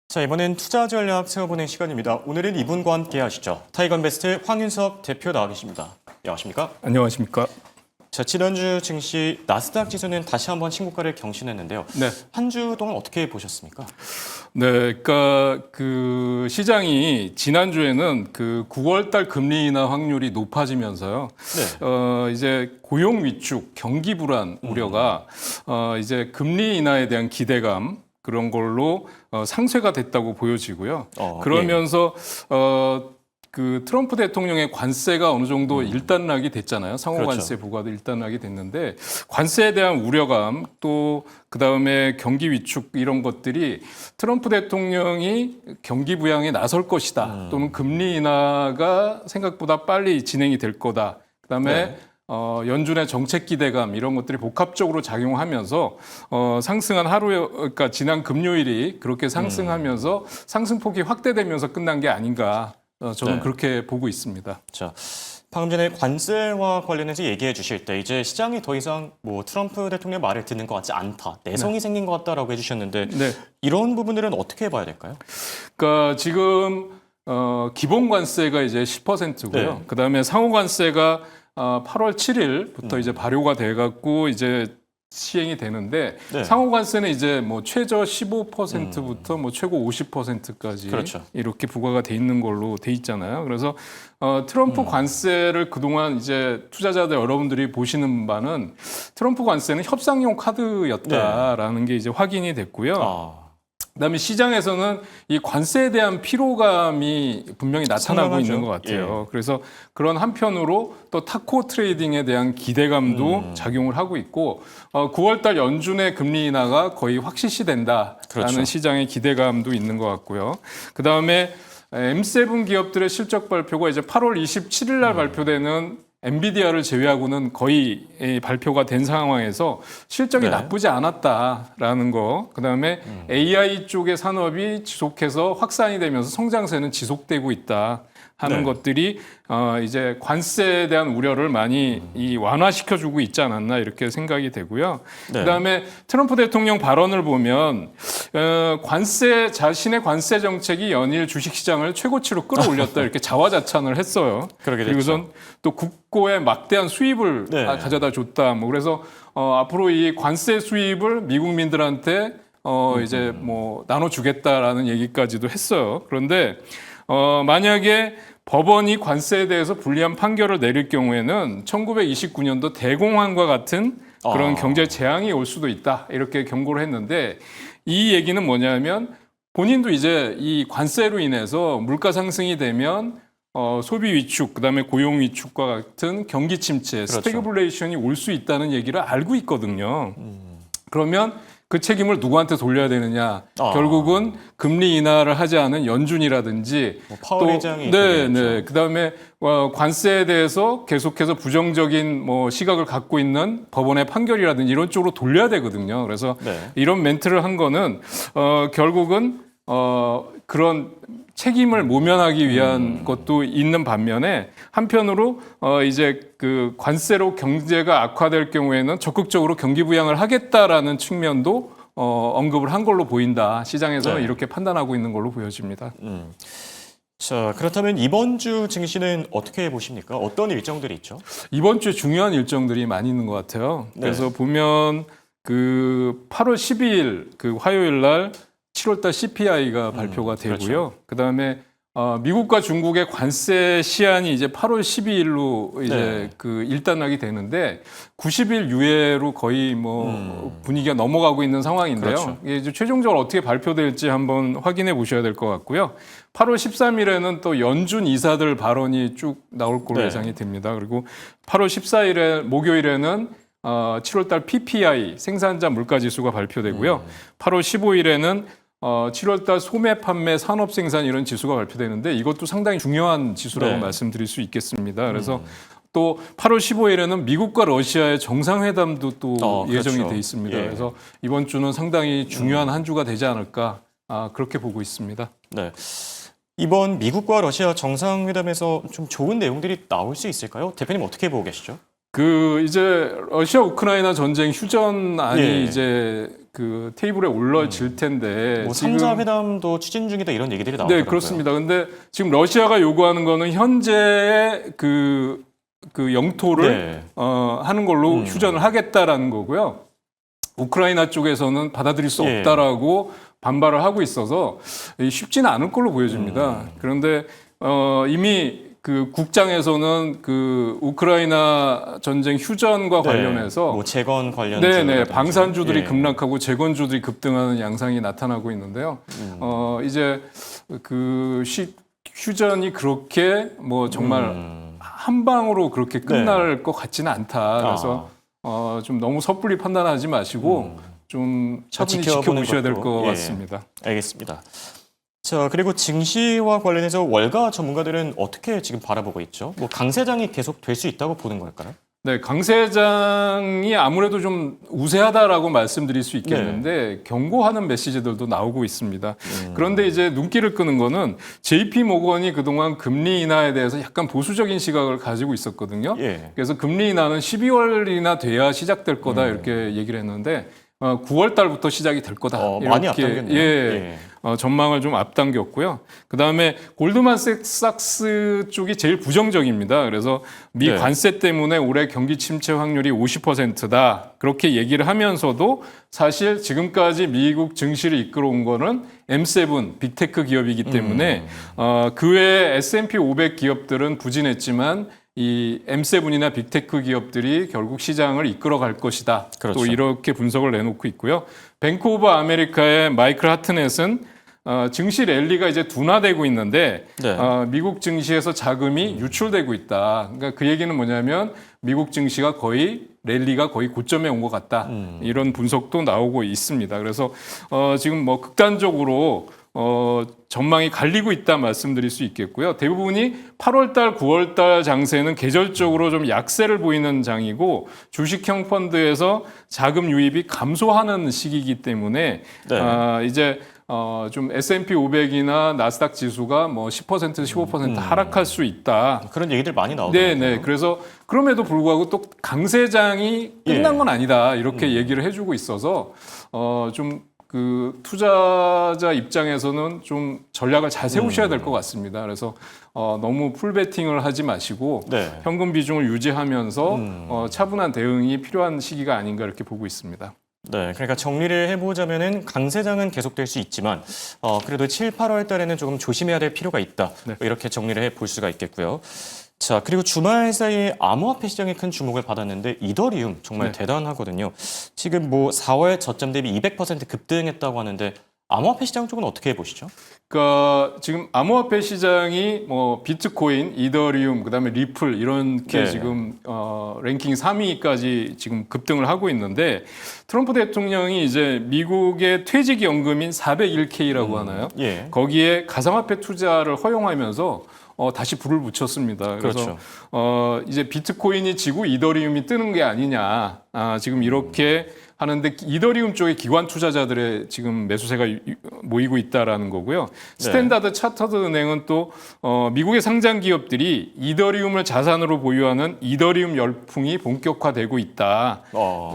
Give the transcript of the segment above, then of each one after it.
자, 이번엔 투자 전략 세워보는 시간입니다. 오늘은 이분과 함께 하시죠. 타이건베스트 황윤석 대표 나와 계십니다. 안녕하십니까? 안녕하십니까? 자, 지난주 증시 나스닥 지수는 다시 한번 신고가를 경신했는데요. 네. 한 주 동안 어떻게 보셨습니까? 네, 그러니까 그 시장이 지난주에는 그 9월달 금리 인하 확률이 높아지면서요. 네. 이제 고용 위축, 경기 불안 우려가 이제 금리 인하에 대한 기대감 그런 걸로 상쇄가 됐다고 보여지고요. 그러면서 그 트럼프 대통령의 관세가 어느 정도 일단락이 됐잖아요. 상호 관세 부과도 일단락이 됐는데 관세에 대한 우려감 또 그다음에 경기 위축 이런 것들이 트럼프 대통령이 경기 부양에 나설 것이다. 또는 금리 인하가 생각보다 빨리 진행이 될 거다. 그다음에 연준의 정책 기대감 이런 것들이 복합적으로 작용하면서 상승한 하루에 그러니까 지난 금요일이 그렇게 상승하면서 상승폭이 확대되면서 끝난 게 아닌가. 저는 그렇게 보고 있습니다. 자, 방금 전에 관세와 관련해서 얘기해 주실 때 이제 시장이 더 이상 뭐 트럼프 대통령 말을 듣는 것 같지 않다, 내성이 생긴 것 같다라고 해주셨는데 이런 부분들은 어떻게 봐야 될까요? 그러니까 지금 기본 관세가 이제 10%고요. 그다음에 상호 관세가 8월 7일부터 이제 발효가 돼갖고 이제 시행이 되는데 상호 관세는 이제 뭐 최저 15%부터 뭐 최고 50%까지 이렇게 부과가 돼 있는 걸로 돼 있잖아요. 그래서 트럼프 관세를 그동안 이제 투자자들 여러분들이 보시는 바는 트럼프 관세는 협상용 카드였다라는 게 이제 확인이 됐고요. 그다음에 시장에서는 이 관세에 대한 피로감이 분명히 나타나고 있는 것 같아요. 그래서 그런 한편으로 또 타코 트레이딩에 대한 기대감도 작용을 하고 있고 9월달 연준의 금리 인하가 거의 확실시된다라는 시장의 기대감도 있는 것 같고요. 그다음에 M7 기업들의 실적 발표가 이제 8월 27일 날 발표되는 엔비디아를 제외하고는 거의 발표가 된 상황에서 실적이 나쁘지 않았다라는 거. 그다음에 AI 쪽의 산업이 지속해서 확산이 되면서 성장세는 지속되고 있다 하는 것들이 이제 관세에 대한 우려를 많이 완화시켜주고 있지 않았나 이렇게 생각이 되고요. 그다음에 트럼프 대통령 발언을 보면 자신의 관세 정책이 연일 주식시장을 최고치로 끌어올렸다 이렇게 자화자찬을 했어요. 그리고선 또 국고에 막대한 수입을 가져다 줬다. 뭐 그래서 앞으로 이 관세 수입을 미국민들한테 이제 뭐 나눠주겠다라는 얘기까지도 했어요. 그런데 만약에 법원이 관세에 대해서 불리한 판결을 내릴 경우에는 1929년도 대공황과 같은 그런 경제 재앙이 올 수도 있다 이렇게 경고를 했는데 이 얘기는 뭐냐면 본인도 이제 이 관세로 인해서 물가 상승이 되면 소비 위축, 그다음에 고용 위축과 같은 경기 침체, 스태그플레이션이 올 수 있다는 얘기를 알고 있거든요. 그러면 그 책임을 누구한테 돌려야 되느냐? 결국은 금리 인하를 하지 않은 연준이라든지 뭐 파월 회장이 그다음에 관세에 대해서 계속해서 부정적인 뭐 시각을 갖고 있는 법원의 판결이라든지 이런 쪽으로 돌려야 되거든요. 그래서 이런 멘트를 한 거는 결국은 그런 책임을 모면하기 위한 것도 있는 반면에 한편으로 이제 그 관세로 경제가 악화될 경우에는 적극적으로 경기 부양을 하겠다라는 측면도 언급을 한 걸로 보인다. 시장에서는 이렇게 판단하고 있는 걸로 보여집니다. 자, 그렇다면 이번 주 증시는 어떻게 보십니까? 어떤 일정들이 있죠? 이번 주에 중요한 일정들이 많이 있는 것 같아요. 그래서 보면 그 8월 12일 그 화요일 날 7월달 CPI가 발표가 되고요. 그다음에 미국과 중국의 관세 시한이 이제 8월 12일로 이제 그 일단락이 되는데 90일 유예로 거의 뭐 분위기가 넘어가고 있는 상황인데요. 이제 최종적으로 어떻게 발표될지 한번 확인해 보셔야 될 것 같고요. 8월 13일에는 또 연준 이사들 발언이 쭉 나올 걸로 예상이 됩니다. 그리고 8월 14일에 목요일에는 7월달 PPI 생산자 물가지수가 발표되고요. 8월 15일에는 7월달 소매 판매 산업 생산 이런 지수가 발표되는데 이것도 상당히 중요한 지수라고 말씀드릴 수 있겠습니다. 그래서 또 8월 15일에는 미국과 러시아의 정상회담도 또 예정이 돼 있습니다. 그래서 이번 주는 상당히 중요한 한 주가 되지 않을까 그렇게 보고 있습니다. 이번 미국과 러시아 정상회담에서 좀 좋은 내용들이 나올 수 있을까요? 대표님 어떻게 보고 계시죠? 그 이제 러시아 우크라이나 전쟁 휴전안이 이제 그 테이블에 올라질 텐데 뭐 지금 3자 회담도 추진 중이다 이런 얘기들이 나오더라고요. 네, 그렇습니다. 근데 지금 러시아가 요구하는 거는 현재의 그 영토를 네. 하는 걸로 휴전을 하겠다라는 거고요. 우크라이나 쪽에서는 받아들일 수 예. 없다라고 반발을 하고 있어서 쉽지는 않을 걸로 보여집니다. 그런데 이미 그 국장에서는 그 우크라이나 전쟁 휴전과 네. 관련해서 뭐 재건 관련 네네 방산주들이 예. 급락하고 재건주들이 급등하는 양상이 나타나고 있는데요. 이제 그 휴전이 그렇게 뭐 정말 한 방으로 그렇게 끝날 것 같지는 않다. 그래서 좀 너무 섣불리 판단하지 마시고 좀 차분히 지켜보셔야 될 것 같습니다. 알겠습니다. 자, 그리고 증시와 관련해서 월가 전문가들은 어떻게 지금 바라보고 있죠? 뭐 강세장이 계속 될 수 있다고 보는 걸까요? 네, 강세장이 아무래도 좀 우세하다라고 말씀드릴 수 있겠는데 경고하는 메시지들도 나오고 있습니다. 그런데 이제 눈길을 끄는 거는 JP 모건이 그동안 금리 인하에 대해서 약간 보수적인 시각을 가지고 있었거든요. 예. 그래서 금리 인하는 12월이나 돼야 시작될 거다 이렇게 얘기를 했는데 9월 달부터 시작이 될 거다. 많이 이렇게 앞당겼네요. 전망을 좀 앞당겼고요. 그다음에 골드만삭스 쪽이 제일 부정적입니다. 그래서 미 관세 때문에 올해 경기 침체 확률이 50%다. 그렇게 얘기를 하면서도 사실 지금까지 미국 증시를 이끌어온 거는 M7 빅테크 기업이기 때문에 그 외에 S&P 500 기업들은 부진했지만 이 M7이나 빅테크 기업들이 결국 시장을 이끌어갈 것이다. 그렇죠. 또 이렇게 분석을 내놓고 있고요. 뱅크 오브 아메리카의 마이클 하트넷은 증시 랠리가 이제 둔화되고 있는데 미국 증시에서 자금이 유출되고 있다. 그러니까 그 얘기는 뭐냐면 미국 증시가 거의 랠리가 거의 고점에 온 것 같다. 이런 분석도 나오고 있습니다. 그래서 지금 뭐 극단적으로 전망이 갈리고 있다 말씀드릴 수 있겠고요. 대부분이 8월달, 9월달 장세는 계절적으로 좀 약세를 보이는 장이고 주식형 펀드에서 자금 유입이 감소하는 시기이기 때문에 이제 좀 S&P 500이나 나스닥 지수가 뭐 10%, 15% 하락할 수 있다. 그런 얘기들 많이 나오더라고요. 네네. 그래서 그럼에도 불구하고 또 강세장이 끝난 건 아니다. 이렇게 얘기를 해주고 있어서 좀 그 투자자 입장에서는 좀 전략을 잘 세우셔야 될 것 같습니다. 그래서 너무 풀베팅을 하지 마시고 현금 비중을 유지하면서 차분한 대응이 필요한 시기가 아닌가 이렇게 보고 있습니다. 네, 그러니까 정리를 해보자면은 강세장은 계속될 수 있지만 그래도 7, 8월 달에는 조금 조심해야 될 필요가 있다. 이렇게 정리를 해볼 수가 있겠고요. 자, 그리고 주말 사이에 암호화폐 시장이 큰 주목을 받았는데 이더리움 정말 대단하거든요. 지금 뭐 4월 저점 대비 200% 급등했다고 하는데 암호화폐 시장 쪽은 어떻게 보시죠? 그러니까 지금 암호화폐 시장이 뭐 비트코인, 이더리움, 그다음에 리플 이렇게 지금 랭킹 3위까지 지금 급등을 하고 있는데 트럼프 대통령이 이제 미국의 퇴직연금인 401k라고 하나요? 거기에 가상화폐 투자를 허용하면서 다시 불을 붙였습니다. 그래서 이제 비트코인이 지고 이더리움이 뜨는 게 아니냐. 지금 이렇게 하는데 이더리움 쪽에 기관 투자자들의 지금 매수세가 모이고 있다라는 거고요. 스탠다드 차터드 은행은 또 미국의 상장 기업들이 이더리움을 자산으로 보유하는 이더리움 열풍이 본격화되고 있다.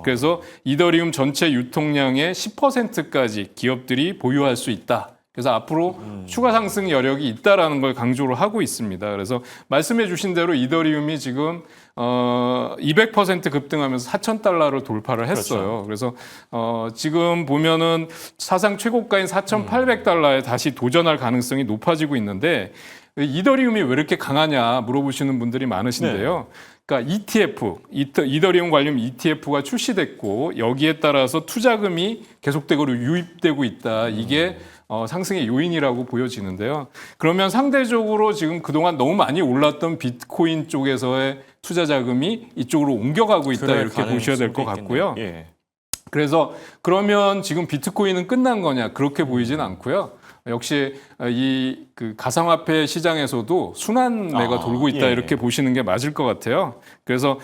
그래서 이더리움 전체 유통량의 10%까지 기업들이 보유할 수 있다. 그래서 앞으로 추가 상승 여력이 있다라는 걸 강조를 하고 있습니다. 그래서 말씀해 주신 대로 이더리움이 지금 200% 급등하면서 4,000달러를 돌파를 했어요. 그래서 지금 보면은 사상 최고가인 4,800달러에 다시 도전할 가능성이 높아지고 있는데 이더리움이 왜 이렇게 강하냐 물어보시는 분들이 많으신데요. 그러니까 ETF, 이더리움 관련 ETF가 출시됐고 여기에 따라서 투자금이 계속적으로 유입되고 있다. 이게 상승의 요인이라고 보여지는데요. 그러면 상대적으로 지금 그동안 너무 많이 올랐던 비트코인 쪽에서의 투자 자금이 이쪽으로 옮겨가고 있다 이렇게 보셔야 될 것 같고요. 그래서 그러면 지금 비트코인은 끝난 거냐 그렇게 보이진 않고요. 역시 이 그 가상화폐 시장에서도 순환매가 돌고 있다 이렇게 보시는 게 맞을 것 같아요. 그래서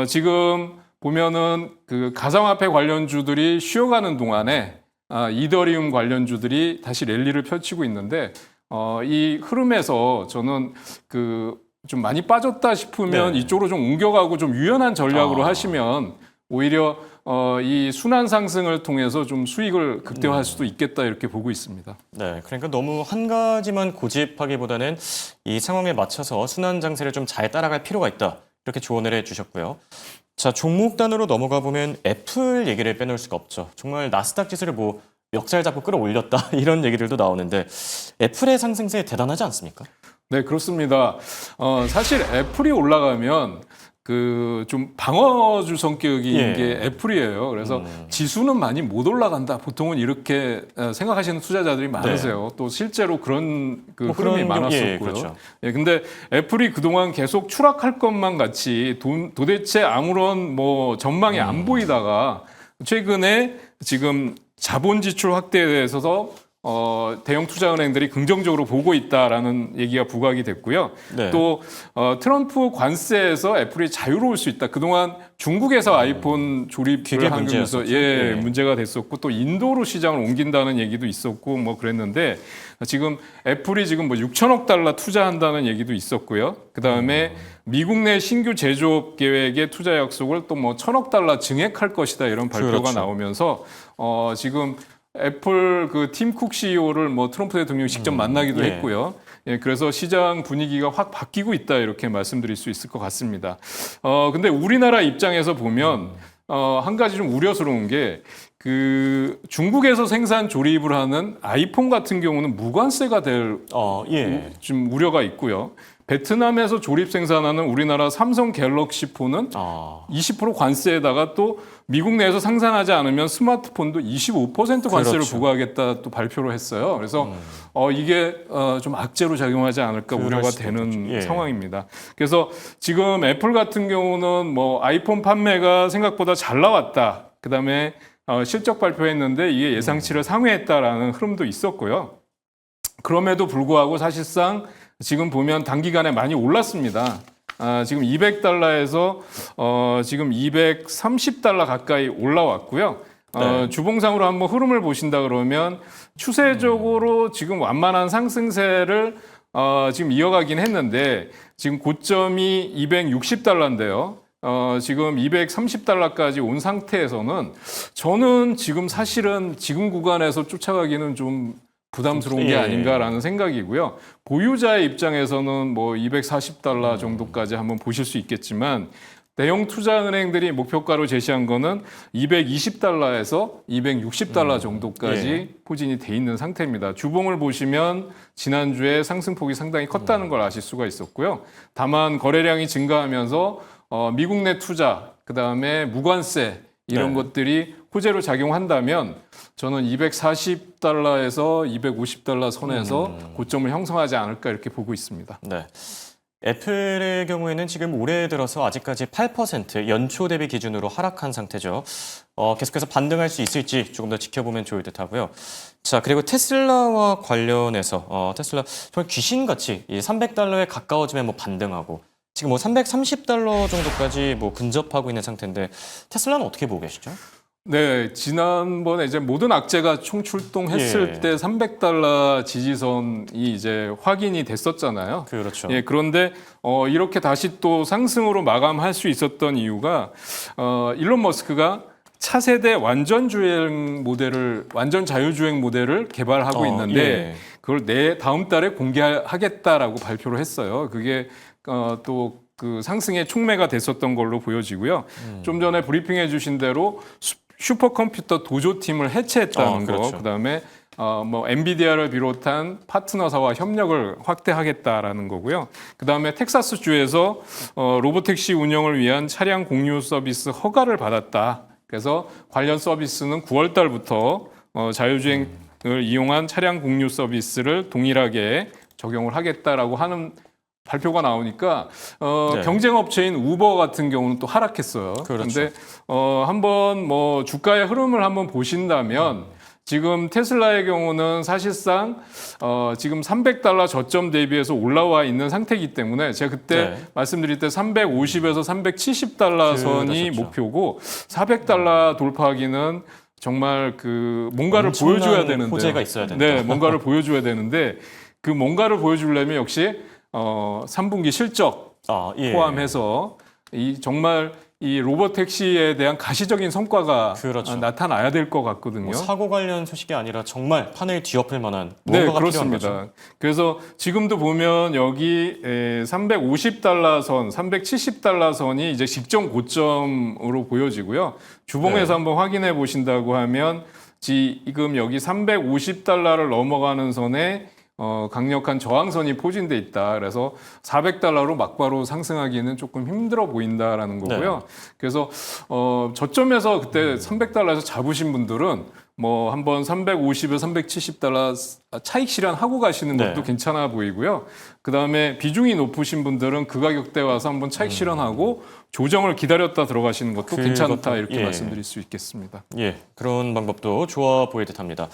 지금 보면은 그 가상화폐 관련주들이 쉬어가는 동안에 이더리움 관련주들이 다시 랠리를 펼치고 있는데 이 흐름에서 저는 그 좀 많이 빠졌다 싶으면 이쪽으로 좀 옮겨가고 좀 유연한 전략으로 하시면 오히려 이 순환 상승을 통해서 좀 수익을 극대화할 수도 있겠다 이렇게 보고 있습니다. 네, 그러니까 너무 한 가지만 고집하기보다는 이 상황에 맞춰서 순환 장세를 좀 잘 따라갈 필요가 있다. 이렇게 조언을 해주셨고요. 자, 종목 단으로 넘어가 보면 애플 얘기를 빼놓을 수가 없죠. 정말 나스닥 지수를 뭐 멱살 잡고 끌어올렸다 이런 얘기들도 나오는데 애플의 상승세 대단하지 않습니까? 네, 그렇습니다. 사실 애플이 올라가면 그 좀 방어주 성격인 예. 게 애플이에요. 그래서 지수는 많이 못 올라간다. 보통은 이렇게 생각하시는 투자자들이 많으세요. 또 실제로 그런 그 뭐 흐름이 그런 많았었고요. 예, 그렇죠. 예, 근데 애플이 그동안 계속 추락할 것만 같이 도대체 아무런 뭐 전망이 안 보이다가 최근에 지금 자본 지출 확대에 대해서 대형 투자은행들이 긍정적으로 보고 있다라는 얘기가 부각이 됐고요. 네. 또 트럼프 관세에서 애플이 자유로울 수 있다. 그동안 중국에서 아이폰 조립을 기계 하면서 문제였었죠. 예, 예. 문제가 됐었고 또 인도로 시장을 옮긴다는 얘기도 있었고 뭐 그랬는데 지금 애플이 지금 뭐 6천억 달러 투자한다는 얘기도 있었고요. 그다음에 미국 내 신규 제조업 계획의 투자 약속을 또 뭐 1,000억 달러 증액할 것이다 이런 발표가 그렇죠. 나오면서 지금 애플 그 팀 쿡 CEO를 뭐 트럼프 대통령이 직접 만나기도 예. 했고요. 예, 그래서 시장 분위기가 확 바뀌고 있다 이렇게 말씀드릴 수 있을 것 같습니다. 근데 우리나라 입장에서 보면 한 가지 좀 우려스러운 게 그 중국에서 생산 조립을 하는 아이폰 같은 경우는 무관세가 될 예. 좀 우려가 있고요. 베트남에서 조립 생산하는 우리나라 삼성 갤럭시 폰은 20% 관세에다가 또 미국 내에서 생산하지 않으면 스마트폰도 25% 관세를 그렇죠. 부과하겠다 또 발표를 했어요. 그래서 이게 좀 악재로 작용하지 않을까 그럴 우려가 수도 되는 있겠죠. 예. 상황입니다. 그래서 지금 애플 같은 경우는 뭐 아이폰 판매가 생각보다 잘 나왔다. 그다음에 실적 발표했는데 이게 예상치를 상회했다라는 흐름도 있었고요. 그럼에도 불구하고 사실상 지금 보면 단기간에 많이 올랐습니다. 지금 200달러에서 지금 230달러 가까이 올라왔고요. 네. 주봉상으로 한번 흐름을 보신다 그러면 추세적으로 지금 완만한 상승세를 지금 이어가긴 했는데 지금 고점이 260달러인데요. 지금 230달러까지 온 상태에서는 저는 지금 사실은 지금 구간에서 쫓아가기는 좀 부담스러운 게 예. 아닌가라는 생각이고요. 보유자의 입장에서는 뭐 240달러 정도까지 한번 보실 수 있겠지만 대형 투자은행들이 목표가로 제시한 거는 220달러에서 260달러 정도까지 예. 포진이 돼 있는 상태입니다. 주봉을 보시면 지난주에 상승폭이 상당히 컸다는 걸 아실 수가 있었고요. 다만 거래량이 증가하면서 미국 내 투자, 그다음에 무관세 이런 네. 것들이 호재로 작용한다면 저는 240달러에서 250달러 선에서 고점을 형성하지 않을까 이렇게 보고 있습니다. 네. 애플의 경우에는 지금 올해 들어서 아직까지 8% 연초 대비 기준으로 하락한 상태죠. 계속해서 반등할 수 있을지 조금 더 지켜보면 좋을 듯 하고요. 자, 그리고 테슬라와 관련해서 테슬라 정말 귀신같이 이 300달러에 가까워지면 뭐 반등하고 지금 뭐 330달러 정도까지 뭐 근접하고 있는 상태인데 테슬라는 어떻게 보고 계시죠? 네, 지난번에 이제 모든 악재가 총출동했을 예. 때 300달러 지지선이 이제 확인이 됐었잖아요. 그렇죠. 예, 그런데 이렇게 다시 또 상승으로 마감할 수 있었던 이유가 일론 머스크가 차세대 완전 자율주행 모델을 개발하고 있는데 예. 그걸 다음 달에 공개하겠다라고 발표를 했어요. 그게 또 그 상승의 촉매가 됐었던 걸로 보여지고요. 좀 전에 브리핑해 주신 대로 슈퍼컴퓨터 도조팀을 해체했다는 거, 그렇죠. 그다음에 뭐 엔비디아를 비롯한 파트너사와 협력을 확대하겠다라는 거고요. 그다음에 텍사스주에서 로보택시 운영을 위한 차량 공유 서비스 허가를 받았다. 그래서 관련 서비스는 9월 달부터 자율주행을 이용한 차량 공유 서비스를 동일하게 적용을 하겠다라고 하는 발표가 나오니까 네. 경쟁 업체인 우버 같은 경우는 또 하락했어요. 그렇죠. 그런데 한번 뭐 주가의 흐름을 한번 보신다면 지금 테슬라의 경우는 사실상 지금 300달러 저점 대비해서 올라와 있는 상태이기 때문에 제가 그때 네. 말씀드릴 때 350에서 370달러 선이 그러셨죠. 목표고 400달러 돌파하기는 정말 그 뭔가를 엄청난 보여줘야 되는데 호재가 있어야 된다. 네, 뭔가를 보여줘야 되는데 그 뭔가를 보여주려면 역시 3분기 실적 예. 포함해서 정말 이 로보택시에 대한 가시적인 성과가 그렇죠. 나타나야 될 것 같거든요. 뭐 사고 관련 소식이 아니라 정말 판을 뒤엎을 만한 네, 무언가가 그렇습니다. 필요한 거죠. 그래서 지금도 보면 여기 350달러 선, 370달러 선이 이제 직전 고점으로 보여지고요. 주봉에서 네. 한번 확인해 보신다고 하면 지금 여기 350달러를 넘어가는 선에 강력한 저항선이 포진돼 있다. 그래서 400달러로 막바로 상승하기는 조금 힘들어 보인다라는 거고요. 네. 그래서 저점에서 그때 300달러에서 잡으신 분들은 뭐 한번 350에서 370달러 차익 실현하고 가시는 것도 네. 괜찮아 보이고요. 그다음에 비중이 높으신 분들은 그 가격대 와서 한번 차익 실현하고 조정을 기다렸다 들어가시는 것도 괜찮다 그것도- 이렇게 예. 말씀드릴 수 있겠습니다. 예, 그런 방법도 좋아 보일 듯합니다.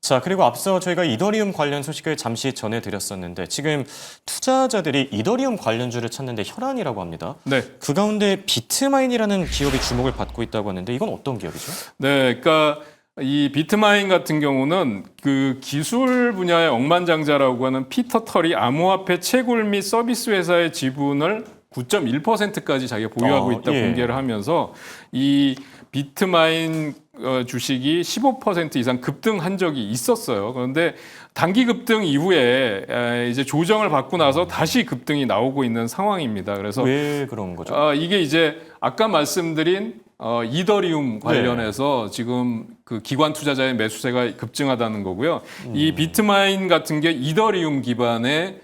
자, 그리고 앞서 저희가 이더리움 관련 소식을 잠시 전해드렸었는데 지금 투자자들이 이더리움 관련주를 찾는데 혈안이라고 합니다. 네. 그 가운데 비트마인이라는 기업이 주목을 받고 있다고 하는데 이건 어떤 기업이죠? 네, 그러니까 이 비트마인 같은 경우는 그 기술 분야의 억만장자라고 하는 피터 털이 암호화폐 채굴 및 서비스 회사의 지분을 9.1%까지 자기가 보유하고 있다 예. 공개를 하면서 이 비트마인 주식이 15% 이상 급등한 적이 있었어요. 그런데 단기 급등 이후에 이제 조정을 받고 나서 다시 급등이 나오고 있는 상황입니다. 그래서 왜 그런 거죠? 이게 이제 아까 말씀드린 이더리움 관련해서 지금 그 기관 투자자의 매수세가 급증하다는 거고요. 이 비트마인 같은 게 이더리움 기반의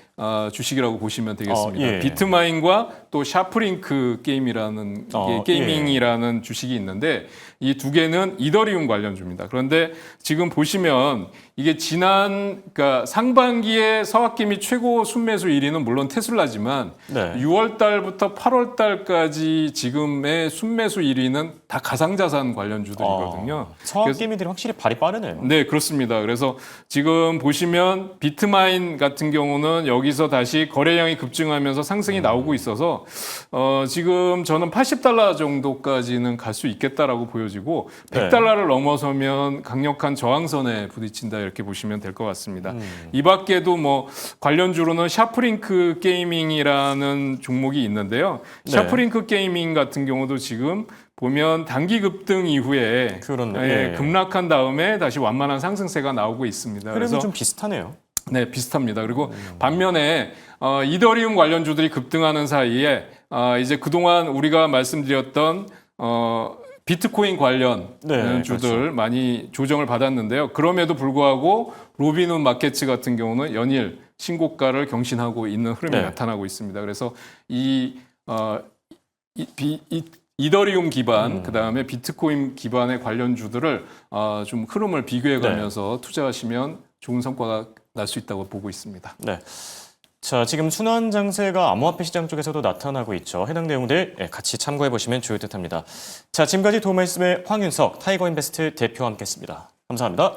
주식이라고 보시면 되겠습니다. 예. 비트마인과 또 샤프링크 게임이라는 게이밍이라는 주식이 있는데 이 두 개는 이더리움 관련주입니다. 그런데 지금 보시면 이게 그러니까 상반기에 서학기미 최고 순매수 1위는 물론 테슬라지만 네. 6월 달부터 8월 달까지 지금의 순매수 1위는 다 가상자산 관련주들이거든요. 서학개미들이 확실히 발이 빠르네요. 네, 그렇습니다. 그래서 지금 보시면 비트마인 같은 경우는 여기서 다시 거래량이 급증하면서 상승이 나오고 있어서 지금 저는 80달러 정도까지는 갈 수 있겠다라고 보여지고 네. 100달러를 넘어서면 강력한 저항선에 부딪힌다 이렇게 보시면 될 것 같습니다. 이 밖에도 뭐 관련주로는 샤프링크 게이밍이라는 종목이 있는데요. 네. 샤프링크 게이밍 같은 경우도 지금 보면 단기 급등 이후에 그렇네요. 예. 급락한 다음에 다시 완만한 상승세가 나오고 있습니다. 그래서 좀 비슷하네요. 네, 비슷합니다. 그리고 반면에 이더리움 관련주들이 급등하는 사이에 이제 그동안 우리가 말씀드렸던 비트코인 관련 네, 주들 그렇죠. 많이 조정을 받았는데요. 그럼에도 불구하고 로빈훗 마켓츠 같은 경우는 연일 신고가를 경신하고 있는 흐름이 네. 나타나고 있습니다. 그래서 이더리움 기반, 그다음에 비트코인 기반의 관련주들을 좀 흐름을 비교해가면서 투자하시면 좋은 성과가 날 수 있다고 보고 있습니다. 네. 자, 지금 순환 장세가 암호화폐 시장 쪽에서도 나타나고 있죠. 해당 내용들 같이 참고해 보시면 좋을 듯합니다. 자, 지금까지 도움 말씀의 황윤석 타이거인베스트 대표와 함께했습니다. 감사합니다.